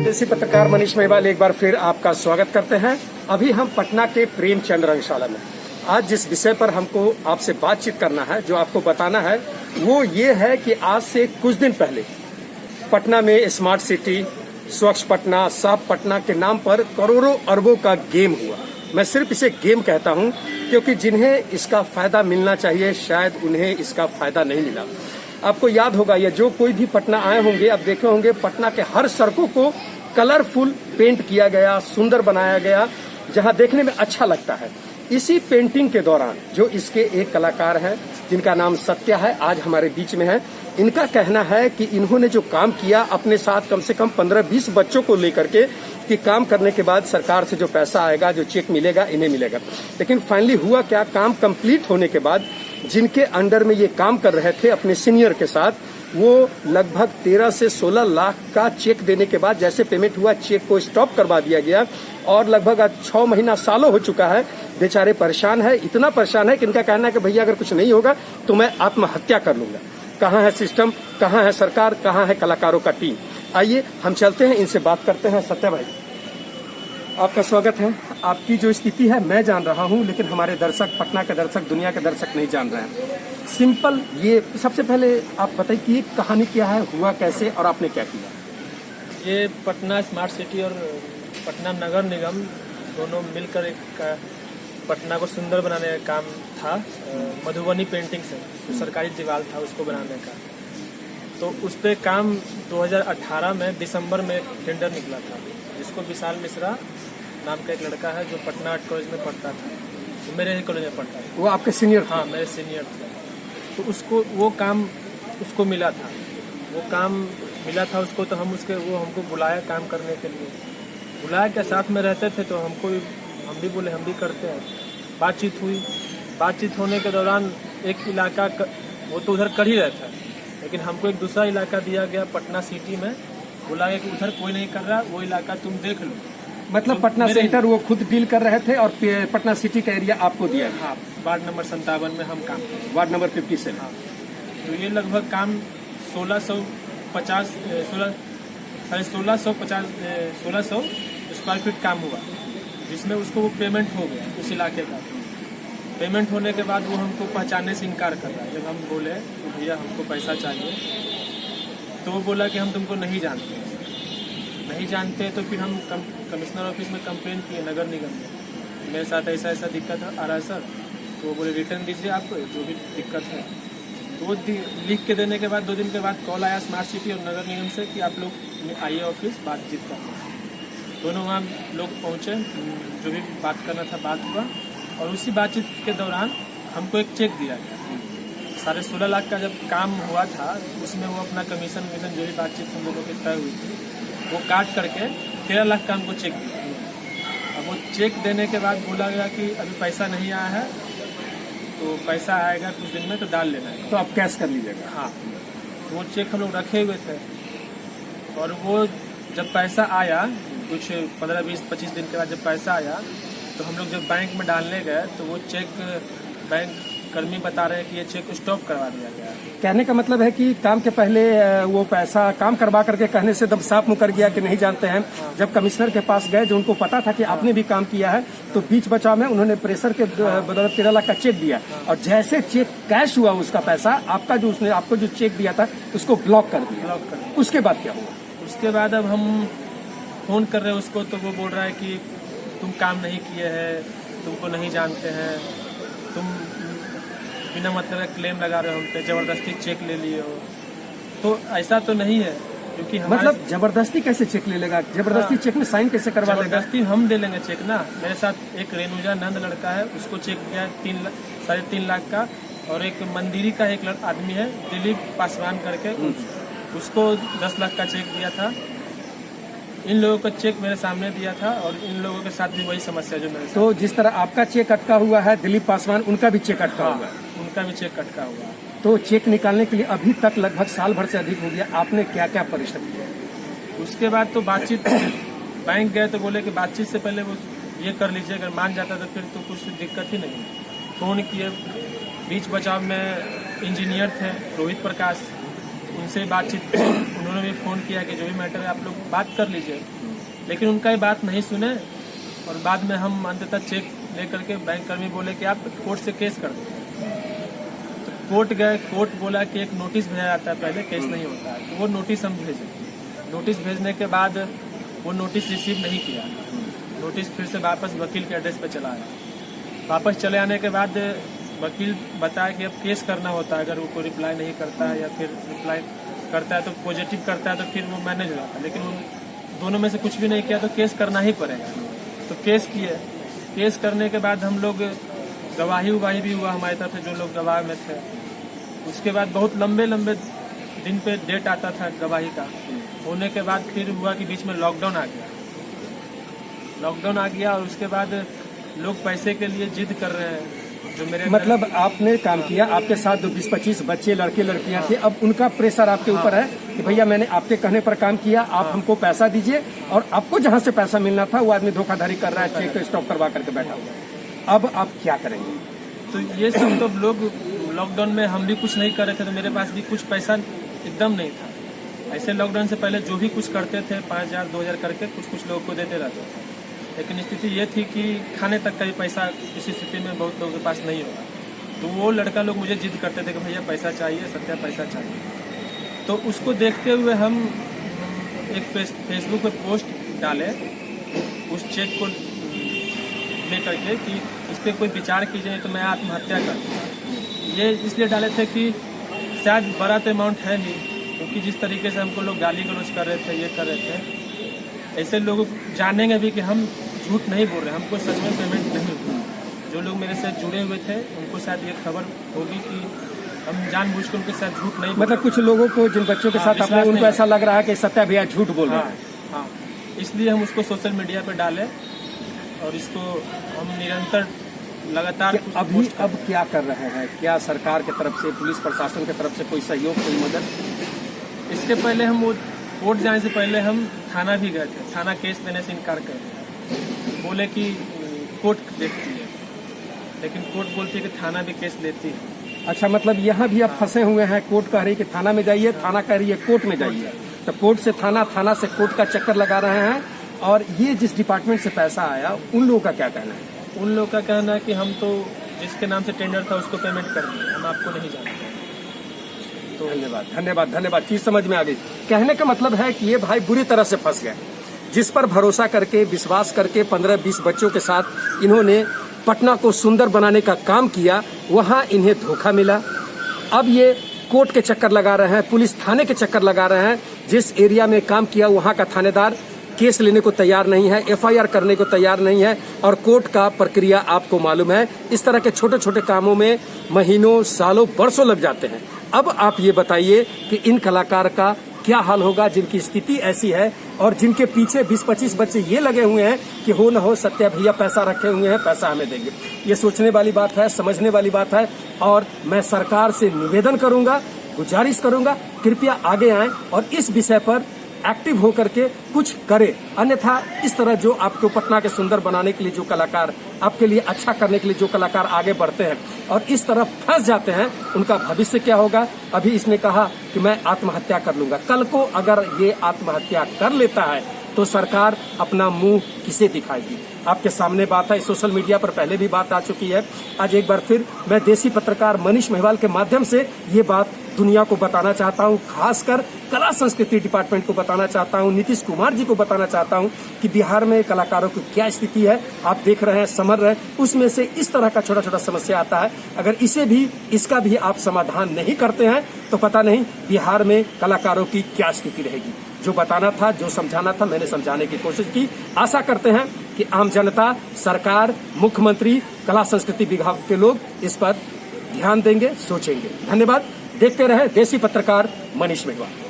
देसी पत्रकार मनीष महिवाल एक बार फिर आपका स्वागत करते हैं। अभी हम पटना के प्रेमचंद रंगशाला में आज जिस विषय पर हमको आपसे बातचीत करना है, जो आपको बताना है, वो ये है कि आज से कुछ दिन पहले पटना में स्मार्ट सिटी, स्वच्छ पटना, साफ पटना के नाम पर करोड़ों अरबों का गेम हुआ। मैं सिर्फ इसे गेम कहता हूं क्योंकि जिन्हें इसका फायदा मिलना चाहिए शायद उन्हें इसका फायदा नहीं मिला। आपको याद होगा, ये जो कोई भी पटना आए होंगे अब देखे होंगे, पटना के हर सड़कों को कलरफुल पेंट किया गया, सुंदर बनाया गया, जहां देखने में अच्छा लगता है। इसी पेंटिंग के दौरान जो इसके एक कलाकार हैं जिनका नाम सत्या है, आज हमारे बीच में है। इनका कहना है कि इन्होंने जो काम किया अपने साथ कम से कम 15-20 बच्चों को लेकर के, कि काम करने के बाद सरकार से जो पैसा आएगा, जो चेक मिलेगा, इन्हें मिलेगा। लेकिन फाइनली हुआ क्या, काम कंप्लीट होने के बाद जिनके अंडर में ये काम कर रहे थे अपने सीनियर के साथ, वो लगभग 13 से 16 लाख का चेक देने के बाद जैसे पेमेंट हुआ, चेक को स्टॉप करवा दिया गया और लगभग आज 6 महीना सालों हो चुका है। बेचारे परेशान है, इतना परेशान है कि इनका कहना है कि भैया अगर कुछ नहीं होगा तो मैं आत्महत्या कर लूंगा। कहाँ है सिस्टम, कहाँ है सरकार, कहाँ है कलाकारों का टीम? आइए हम चलते हैं, इनसे बात करते हैं। सत्या भाई, आपका स्वागत है। आपकी जो स्थिति है मैं जान रहा हूं, लेकिन हमारे दर्शक, पटना के दर्शक, दुनिया के दर्शक नहीं जान रहे हैं। सिंपल, ये सबसे पहले आप बताइए कि ये कहानी क्या है, हुआ कैसे और आपने क्या किया? ये पटना स्मार्ट सिटी और पटना नगर निगम दोनों मिलकर एक पटना को सुंदर बनाने का काम था। मधुबनी पेंटिंग से जो सरकारी दीवार था उसको बनाने का, तो उस पर काम 2018 में दिसंबर में टेंडर निकला था, जिसको विशाल मिश्रा नाम का एक लड़का है जो पटना आर्ट कॉलेज में पढ़ता था, तो मेरे ही कॉलेज में पढ़ता था। वो आपके सीनियर? हाँ, मेरे सीनियर थे। तो उसको वो काम उसको मिला था, वो काम मिला था उसको, तो हम वो हमको बुलाया काम करने के लिए। बुलाया क्या, साथ में रहते थे तो हम भी बोले हम भी करते हैं। बातचीत हुई, बातचीत होने के दौरान एक इलाका वो तो उधर कर ही रहा था, लेकिन हमको एक दूसरा इलाका दिया गया पटना सिटी में। बोला गया कि उधर कोई नहीं कर रहा, वो इलाका तुम देख लो। मतलब तो पटना सेंटर वो खुद डील कर रहे थे और पटना सिटी का एरिया आपको दिया? हाँ, वार्ड नंबर 57 में हम काम करते, वार्ड नंबर 57। हाँ, तो ये लगभग काम 1650 स्क्वायर फीट काम हुआ, जिसमें उसको वो पेमेंट हो गया उस इलाके का। पेमेंट होने के बाद वो हमको पहचानने से इनकार कर रहा है। जब हम बोले कि भैया हमको पैसा चाहिए, तो वो बोला कि हम तुमको नहीं जानते। नहीं जानते तो फिर हम कमिश्नर ऑफिस में कंप्लेंट किए, नगर निगम में, मेरे साथ ऐसा ऐसा दिक्कत आ रहा है सर। तो वो बोले रिटर्न दीजिए आपको जो भी दिक्कत है। तो वो लिख के देने के बाद 2 दिन के बाद कॉल आया स्मार्ट सिटी और नगर निगम से कि आप लोग आइए ऑफिस, बातचीत करना। दोनों वहाँ लोग पहुँचे, जो भी बात करना था बात हुआ, और उसी बातचीत के दौरान हमको एक चेक दिया गया। 16.5 लाख का जब काम हुआ था, उसमें वो अपना कमीशन जो भी बातचीत हम लोगों की तय हुई थी, वो काट करके 13 लाख का हमको चेक दिया। अब वो चेक देने के बाद बोला गया कि अभी पैसा नहीं आया है, तो पैसा आएगा कुछ दिन में तो डाल लेना है, तो आप कैश कर लीजिएगा। हाँ, वो चेक हम लोग रखे हुए थे, और वो जब पैसा आया कुछ 15-20-25 दिन के बाद जब पैसा आया, तो हम लोग जब बैंक में डालने गए तो वो चेक बैंक कर्मी बता रहे हैं कि ये चेक स्टॉप करवा दिया गया। कहने का मतलब है कि काम के पहले वो पैसा काम करवा करके कहने से दम साफ मुकर गया कि नहीं जानते हैं। हाँ। जब कमिश्नर के पास गए, जो उनको पता था कि आपने भी काम किया है, तो बीच बचाव में उन्होंने प्रेशर के बदौलत 13 लाख का चेक दिया, और जैसे चेक कैश हुआ उसका पैसा आपका, जो उसने आपको जो चेक दिया था उसको ब्लॉक कर दिया। उसके बाद क्या हुआ? उसके बाद अब हम फोन कर रहे हैं उसको, तो वो बोल रहा है कि तुम काम नहीं किए हैं, तुमको नहीं जानते हैं, तुम बिना मतलब क्लेम लगा रहे हो हम पे, जबरदस्ती चेक ले लिए हो। तो ऐसा तो नहीं है, क्योंकि मतलब जबरदस्ती कैसे चेक ले लेगा? जबरदस्ती चेक में साइन कैसे करवा लेगा? जबरदस्ती हम दे लेंगे चेक ना। मेरे साथ एक रेणुजा नंद लड़का है, उसको चेक दिया 3.5 लाख का, और एक मंदिरी का एक आदमी है दिलीप पासवान करके, उसको 10 लाख का चेक दिया था। इन लोगों का चेक मेरे सामने दिया था, और इन लोगों के साथ भी वही समस्या जो मेरे साथ। तो जिस तरह आपका चेक अटका हुआ है, दिलीप पासवान उनका भी चेक अटका हुआ है? उनका भी चेक अटका हुआ है। तो चेक निकालने के लिए अभी तक लगभग साल भर से अधिक हो गया, आपने क्या क्या परिश्रम किया? उसके बाद तो बातचीत बैंक गए तो बोले कि बातचीत से पहले वो ये कर लीजिए, अगर मान जाता तो फिर तो कुछ दिक्कत ही नहीं। फोन किए, बीच बचाव में इंजीनियर थे रोहित प्रकाश, उनसे बातचीत उन्होंने भी फ़ोन किया कि जो भी मैटर है आप लोग बात कर लीजिए, लेकिन उनका ही बात नहीं सुने। और बाद में हम अंततः चेक लेकर के बैंक कर्मी बोले कि आप कोर्ट से केस कर दो। तो कोर्ट गए, कोर्ट बोला कि एक नोटिस भेजा जाता है, पहले केस नहीं होता है। तो वो नोटिस हम भेजे। नोटिस भेजने के बाद वो नोटिस रिसीव नहीं किया। नोटिस फिर से वापस वकील के एड्रेस पे चला आया। वापस चले आने के बाद वकील बताया कि अब केस करना होता है, अगर वो कोई रिप्लाई नहीं करता है या फिर रिप्लाई करता है तो पॉजिटिव करता है तो फिर वो मैनेज हो जाता है, लेकिन उन दोनों में से कुछ भी नहीं किया तो केस करना ही पड़ेगा। तो केस किए। केस करने के बाद हम लोग गवाही भी हुआ हमारी तरफ से, जो लोग गवाह में थे। उसके बाद बहुत लंबे लंबे दिन पे डेट आता था गवाही का। होने के बाद फिर हुआ कि बीच में लॉकडाउन आ गया। लॉकडाउन आ गया और उसके बाद लोग पैसे के लिए जिद कर रहे हैं। जो मेरे मतलब आपने काम किया, आपके साथ जो 20-25 बच्चे लड़के लड़कियां थे, अब उनका प्रेशर आपके ऊपर है कि भैया मैंने आपके कहने पर काम किया, आप हमको पैसा दीजिए, और आपको जहां से पैसा मिलना था वो आदमी धोखाधड़ी कर रहा है, चेक तो स्टॉप करवा करके बैठा हुआ है। अब आप क्या करेंगे? तो ये सब तो लोग लॉकडाउन में हम भी कुछ नहीं कर रहे थे, तो मेरे पास भी कुछ पैसा एकदम नहीं था। ऐसे लॉकडाउन से पहले जो भी कुछ करते थे 5,000 2,000 करके कुछ लोगों को देते रहते थे। लेकिन स्थिति ये थी कि खाने तक का भी पैसा किसी स्थिति में बहुत लोगों के पास नहीं होगा। तो वो लड़का लोग मुझे जिद करते थे कि भैया पैसा चाहिए, सत्या पैसा चाहिए। तो उसको देखते हुए हम एक फेसबुक पे पोस्ट डाले उस चेक को लेकर के कि इस पर कोई विचार कीजिए तो मैं आत्महत्या कर दूँ। ये इसलिए डाले थे कि शायद बड़ा तो अमाउंट है ही, क्योंकि जिस तरीके से हमको लोग गाली गलौज कर रहे थे, ये कर रहे थे, ऐसे लोग जानेंगे भी कि हम झूठ नहीं बोल रहे, हमको सच में पेमेंट नहीं हुई। जो लोग मेरे साथ जुड़े हुए थे उनको शायद ये खबर होगी कि हम जानबूझ कर उनके साथ झूठ नहीं, मतलब कुछ लोगों को, जिन बच्चों के साथ आपने, उनको ऐसा लग रहा है कि सत्या भैया झूठ बोल रहे हैं। हाँ, इसलिए हम उसको सोशल मीडिया पे डाले और इसको हम निरंतर लगातार अभी अब क्या कर रहे हैं? क्या सरकार की तरफ से, पुलिस प्रशासन की तरफ से कोई सहयोग, कोई मदद? इसके पहले हम वो कोर्ट जाने से पहले हम थाना भी गए थे। थाना केस देने से इनकार कर दिया, बोले कि कोर्ट देखती है, लेकिन कोर्ट बोलती है कि थाना भी केस लेती है। अच्छा, मतलब यहाँ भी आप फंसे हुए हैं। कोर्ट कह रही है कि थाना में जाइए, थाना कह रही है कोर्ट में जाइए, तो कोर्ट से थाना, थाना से कोर्ट का चक्कर लगा रहे हैं। और ये जिस डिपार्टमेंट से पैसा आया, उन लोगों का क्या कहना है? उन लोगों का कहना है कि हम तो जिसके नाम से टेंडर था उसको पेमेंट कर दिए, हम आपको नहीं जानते। तो धन्यवाद, चीज समझ में आ गई। कहने का मतलब है कि ये भाई बुरी तरह से फंस गए। जिस पर भरोसा करके, विश्वास करके 15-20 बच्चों के साथ इन्होंने पटना को सुंदर बनाने का काम किया, वहां इन्हें धोखा मिला। अब ये कोर्ट के चक्कर लगा रहे हैं, पुलिस थाने के चक्कर लगा रहे हैं। जिस एरिया में काम किया वहां का थानेदार केस लेने को तैयार नहीं है, एफआईआर करने को तैयार नहीं है, और कोर्ट का प्रक्रिया आपको मालूम है। इस तरह के छोटे छोटे कामों में महीनों, सालों, बरसों लग जाते हैं। अब आप ये बताइए कि इन कलाकार का क्या हाल होगा जिनकी स्थिति ऐसी है और जिनके पीछे 20-25 बच्चे ये लगे हुए हैं कि हो न हो सत्या भैया पैसा रखे हुए हैं, पैसा हमें देंगे। ये सोचने वाली बात है, समझने वाली बात है। और मैं सरकार से निवेदन करूंगा, गुजारिश करूंगा, कृपया आगे आएं और इस विषय पर एक्टिव होकर के कुछ करे। अन्यथा इस तरह जो आपको पटना के सुंदर बनाने के लिए जो कलाकार, आपके लिए अच्छा करने के लिए जो कलाकार आगे बढ़ते हैं और इस तरह फंस जाते हैं, उनका भविष्य क्या होगा? अभी इसने कहा कि मैं आत्महत्या कर लूंगा। कल को अगर ये आत्महत्या कर लेता है तो सरकार अपना मुंह किसे दिखाएगी? आपके सामने बात है, सोशल मीडिया पर पहले भी बात आ चुकी है। आज एक बार फिर मैं देसी पत्रकार मनीष महिवाल के माध्यम से ये बात दुनिया को बताना चाहता हूँ, खासकर कला संस्कृति डिपार्टमेंट को बताना चाहता हूँ, नीतीश कुमार जी को बताना चाहता हूँ कि बिहार में कलाकारों की क्या स्थिति है। आप देख रहे हैं, समझ रहे हैं, उसमें से इस तरह का छोटा छोटा समस्या आता है। अगर इसका भी आप समाधान नहीं करते हैं तो पता नहीं बिहार में कलाकारों की क्या स्थिति रहेगी। जो बताना था, जो समझाना था, मैंने समझाने की कोशिश की। आशा करते हैं कि आम जनता, सरकार, मुख्यमंत्री, कला संस्कृति विभाग के लोग इस पर ध्यान देंगे, सोचेंगे। धन्यवाद। देखते रहे देसी पत्रकार मनीष महिवाल।